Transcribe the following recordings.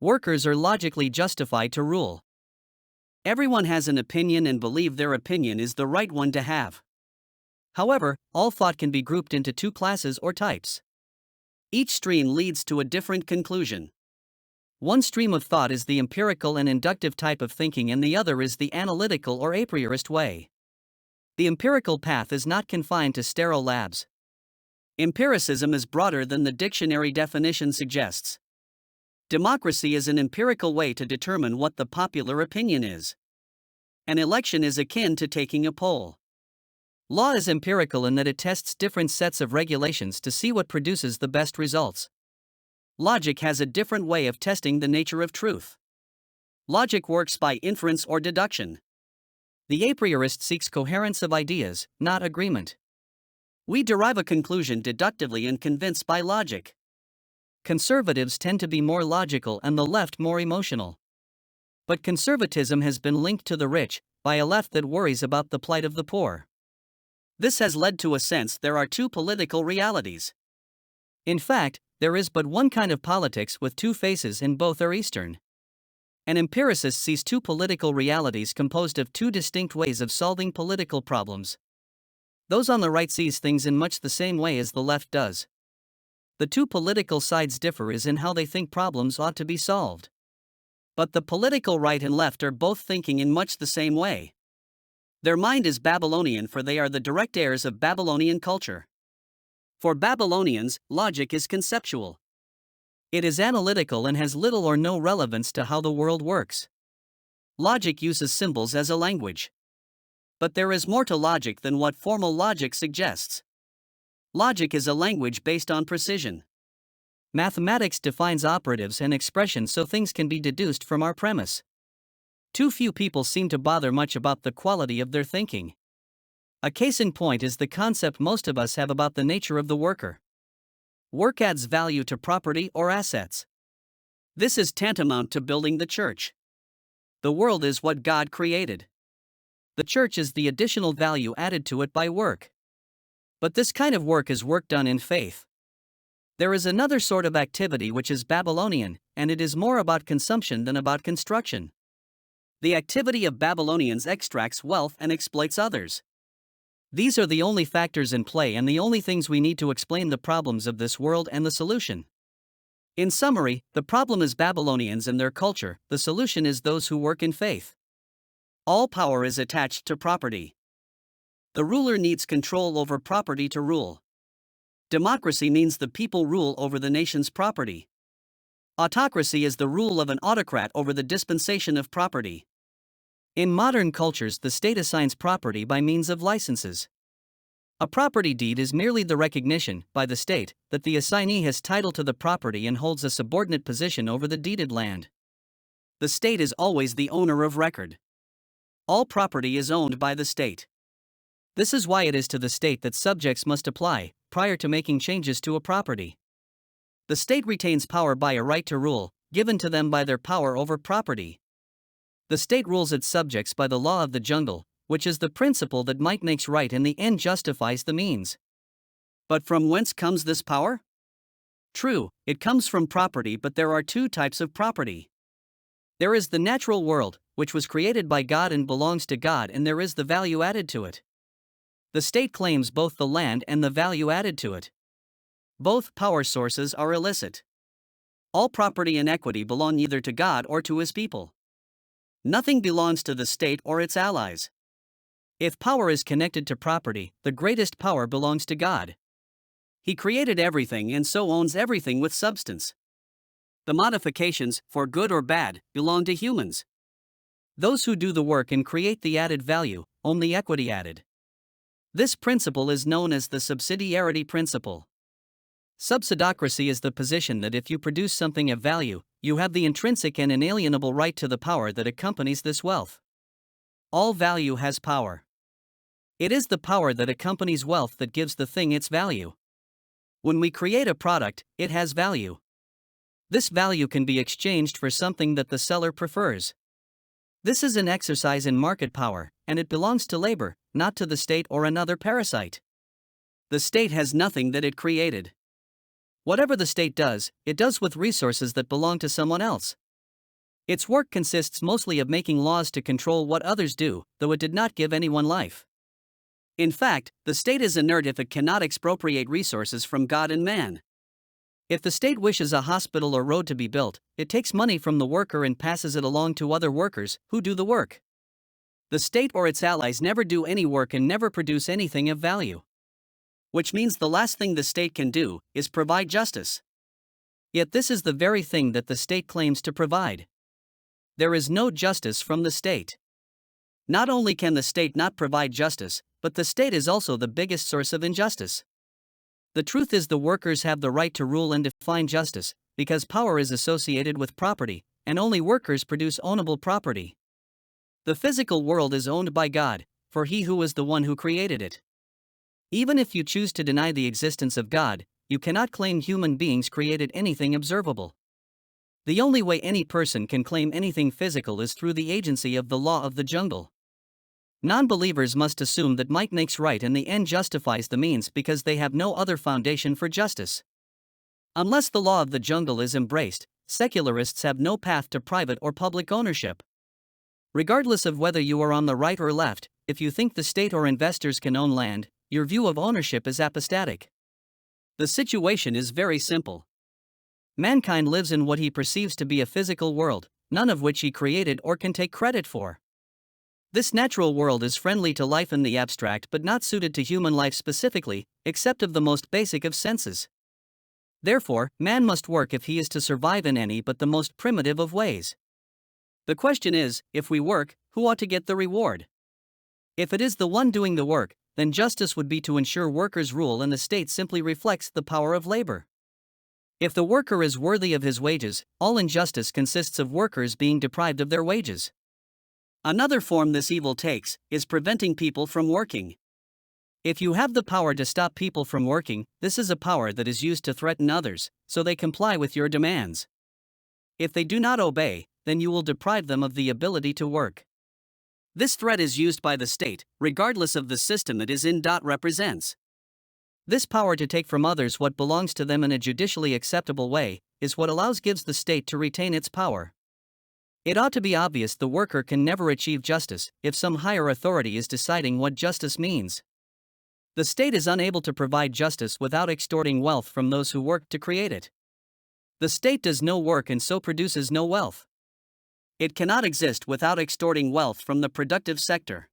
Workers are logically justified to rule. Everyone has an opinion and believe their opinion is the right one to have. However, all thought can be grouped into two classes or types. Each stream leads to a different conclusion. One stream of thought is the empirical and inductive type of thinking, and the other is the analytical or a priorist way. The empirical path is not confined to sterile labs. Empiricism is broader than the dictionary definition suggests. Democracy is an empirical way to determine what the popular opinion is. An election is akin to taking a poll. Law is empirical in that it tests different sets of regulations to see what produces the best results. Logic has a different way of testing the nature of truth. Logic works by inference or deduction. The a priorist seeks coherence of ideas, not agreement. We derive a conclusion deductively and convince by logic. Conservatives tend to be more logical and the left more emotional. But conservatism has been linked to the rich by a left that worries about the plight of the poor. This has led to a sense there are two political realities. In fact, there is but one kind of politics with two faces, and both are Eastern. An empiricist sees two political realities composed of two distinct ways of solving political problems. Those on the right sees things in much the same way as the left does. The two political sides differ is in how they think problems ought to be solved. But the political right and left are both thinking in much the same way. Their mind is Babylonian, for they are the direct heirs of Babylonian culture. For Babylonians, logic is conceptual. It is analytical and has little or no relevance to how the world works. Logic uses symbols as a language. But there is more to logic than what formal logic suggests. Logic is a language based on precision. Mathematics defines operatives and expressions so things can be deduced from our premise. Too few people seem to bother much about the quality of their thinking. A case in point is the concept most of us have about the nature of the worker. Work adds value to property or assets. This is tantamount to building the church. The world is what God created. The church is the additional value added to it by work. But this kind of work is work done in faith. There is another sort of activity which is Babylonian, and it is more about consumption than about construction. The activity of Babylonians extracts wealth and exploits others. These are the only factors in play and the only things we need to explain the problems of this world and the solution. In summary, the problem is Babylonians and their culture, the solution is those who work in faith. All power is attached to property. The ruler needs control over property to rule. Democracy means the people rule over the nation's property. Autocracy is the rule of an autocrat over the dispensation of property. In modern cultures, the state assigns property by means of licenses. A property deed is merely the recognition, by the state, that the assignee has title to the property and holds a subordinate position over the deeded land. The state is always the owner of record. All property is owned by the state. This is why it is to the state that subjects must apply, prior to making changes to a property. The state retains power by a right to rule, given to them by their power over property. The state rules its subjects by the law of the jungle, which is the principle that might makes right and the end justifies the means. But from whence comes this power? True, it comes from property, but there are two types of property. There is the natural world, which was created by God and belongs to God, and there is the value added to it. The state claims both the land and the value added to it. Both power sources are illicit. All property and equity belong either to God or to his people. Nothing belongs to the state or its allies. If power is connected to property, the greatest power belongs to God. He created everything and so owns everything with substance. The modifications, for good or bad, belong to humans. Those who do the work and create the added value own the equity added. This principle is known as the subsidiarity principle. Subsidocracy is the position that if you produce something of value, you have the intrinsic and inalienable right to the power that accompanies this wealth. All value has power. It is the power that accompanies wealth that gives the thing its value. When we create a product, it has value. This value can be exchanged for something that the seller prefers. This is an exercise in market power, and it belongs to labor, not to the state or another parasite. The state has nothing that it created. Whatever the state does, it does with resources that belong to someone else. Its work consists mostly of making laws to control what others do, though it did not give anyone life. In fact, the state is inert if it cannot expropriate resources from God and man. If the state wishes a hospital or road to be built, it takes money from the worker and passes it along to other workers, who do the work. The state or its allies never do any work and never produce anything of value. Which means the last thing the state can do is provide justice. Yet this is the very thing that the state claims to provide. There is no justice from the state. Not only can the state not provide justice, but the state is also the biggest source of injustice. The truth is, the workers have the right to rule and define justice, because power is associated with property, and only workers produce ownable property. The physical world is owned by God, for He who is the one who created it. Even if you choose to deny the existence of God, you cannot claim human beings created anything observable. The only way any person can claim anything physical is through the agency of the law of the jungle. Non-believers must assume that might makes right and the end justifies the means because they have no other foundation for justice. Unless the law of the jungle is embraced, secularists have no path to private or public ownership. Regardless of whether you are on the right or left, if you think the state or investors can own land, your view of ownership is apostatic. The situation is very simple. Mankind lives in what he perceives to be a physical world, none of which he created or can take credit for. This natural world is friendly to life in the abstract but not suited to human life specifically, except of the most basic of senses. Therefore, man must work if he is to survive in any but the most primitive of ways. The question is, if we work, who ought to get the reward? If it is the one doing the work, then justice would be to ensure workers rule and the state simply reflects the power of labor. If the worker is worthy of his wages, all injustice consists of workers being deprived of their wages. Another form this evil takes is preventing people from working. If you have the power to stop people from working, this is a power that is used to threaten others, so they comply with your demands. If they do not obey, then you will deprive them of the ability to work. This threat is used by the state, regardless of the system it is in. Represents. This power to take from others what belongs to them in a judicially acceptable way is what gives the state to retain its power. It ought to be obvious the worker can never achieve justice if some higher authority is deciding what justice means. The state is unable to provide justice without extorting wealth from those who work to create it. The state does no work and so produces no wealth. It cannot exist without extorting wealth from the productive sector.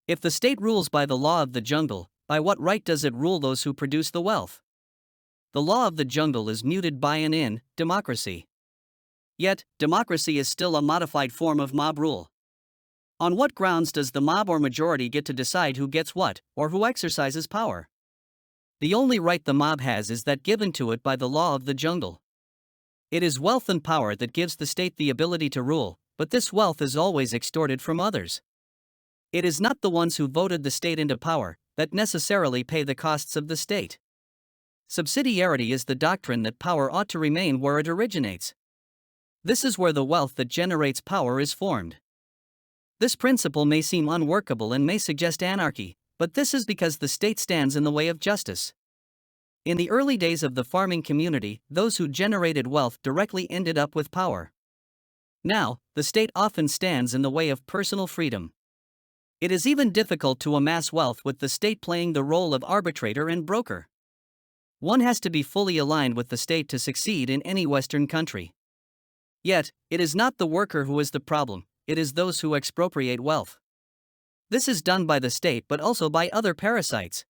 If the state rules by the law of the jungle, by what right does it rule those who produce the wealth? The law of the jungle is muted by and in democracy. Yet, democracy is still a modified form of mob rule. On what grounds does the mob or majority get to decide who gets what, or who exercises power? The only right the mob has is that given to it by the law of the jungle. It is wealth and power that gives the state the ability to rule, but this wealth is always extorted from others. It is not the ones who voted the state into power that necessarily pay the costs of the state. Subsidiarity is the doctrine that power ought to remain where it originates. This is where the wealth that generates power is formed. This principle may seem unworkable and may suggest anarchy, but this is because the state stands in the way of justice. In the early days of the farming community, those who generated wealth directly ended up with power. Now, the state often stands in the way of personal freedom. It is even difficult to amass wealth with the state playing the role of arbitrator and broker. One has to be fully aligned with the state to succeed in any Western country. Yet, it is not the worker who is the problem, it is those who expropriate wealth. This is done by the state but also by other parasites.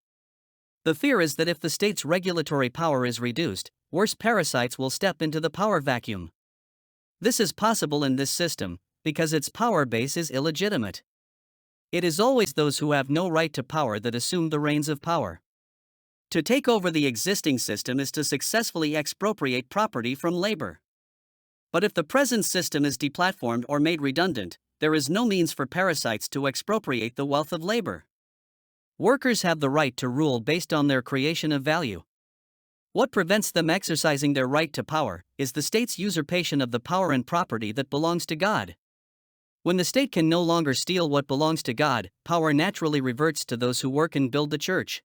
The fear is that if the state's regulatory power is reduced, worse parasites will step into the power vacuum. This is possible in this system, because its power base is illegitimate. It is always those who have no right to power that assume the reins of power. To take over the existing system is to successfully expropriate property from labor. But if the present system is deplatformed or made redundant, there is no means for parasites to expropriate the wealth of labor. Workers have the right to rule based on their creation of value. What prevents them exercising their right to power is the state's usurpation of the power and property that belongs to God. When the state can no longer steal what belongs to God, power naturally reverts to those who work and build the church.